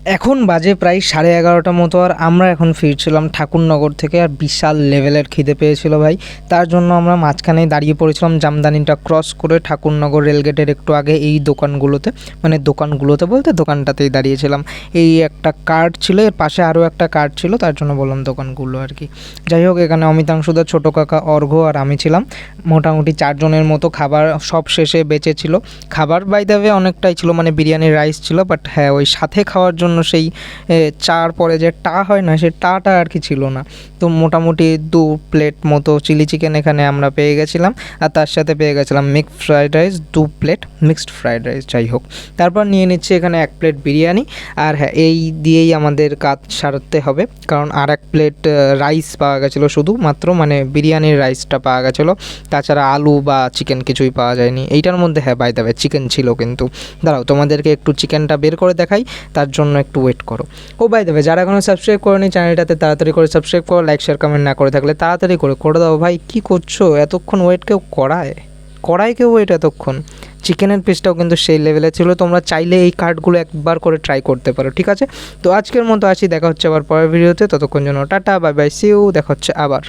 এখন বাজে প্রায় 11:30 মতো, আর আমরা এখন ফিরছিলাম ঠাকুরনগর থেকে। আর বিশাল লেভেলের খিদে পেয়েছিল ভাই, তার জন্য আমরা মাঝখানেই দাঁড়িয়ে পড়েছিলাম জামদানিটা ক্রস করে ঠাকুরনগর রেলগেটের একটু আগে এই দোকানগুলোতে, মানে দোকানগুলোতে বলতে দোকানটাতেই দাঁড়িয়েছিলাম। এই একটা কার্ড ছিল, এর পাশে আরও একটা কার্ড ছিল, তার জন্য বললাম দোকানগুলো আর কি। যাই হোক, এখানে অমিতাংশুদা, ছোটো কাকা, অর্ঘ্য আর আমি ছিলাম। মোটামুটি 4 জনের মতো খাবার সব শেষে বেঁচেছিল। খাবার বাই দ্য ওয়ে অনেকটাই ছিল, মানে বিরিয়ানির রাইস ছিল, বাট হ্যাঁ ওই সাথে খাওয়ার জন্য সেই চার পরে যে টা হয় না, সেই টাটা আর কি ছিল না। তো মোটামুটি 2 প্লেট মতো চিলি চিকেন এখানে আমরা পেয়ে গেছিলাম, আর তার সাথে পেয়ে গেছিলাম mixed fried rice, 2 plate mixed fried rice. যাই হোক, তারপর নিয়ে নিচ্ছি এখানে 1 প্লেট বিরিয়ানি। আর হ্যাঁ, এই দিয়েই আমাদের কাজ সারতে হবে, কারণ আর 1 প্লেট রাইস পাওয়া গেছিলো শুধুমাত্র, মানে বিরিয়ানির রাইসটা পাওয়া গেছিলো, তাছাড়া আলু বা চিকেন কিছুই পাওয়া যায়নি এইটার মধ্যে। হ্যাঁ বাই দ্য ওয়ে চিকেন ছিল, কিন্তু দাঁড়াও তোমাদেরকে একটু চিকেনটা বের করে দেখাই, তার জন্য একটু ওয়েট করো। ও বাই দ্য ওয়ে, যারা এখনও সাবস্ক্রাইব করেনি চ্যানেলটাতে তাড়াতাড়ি করে সাবস্ক্রাইব করো, লাইক শেয়ার কমেন্ট না করে থাকলে তাড়াতাড়ি করে দাও ভাই। কী করছো এতক্ষণ ওয়েট? কেউ করায় কেউ ওয়েট এতক্ষণ? চিকেনের পিসটাও কিন্তু সেই লেভেলে ছিল, তোমরা চাইলে এই কার্ডগুলো একবার করে ট্রাই করতে পারো, ঠিক আছে? তো আজকের মতো আসি, দেখা হচ্ছে আবার পরের ভিডিওতে, ততক্ষণ জন্য টাটা, বাই বাই, সি ইউ, দেখা হচ্ছে আবার।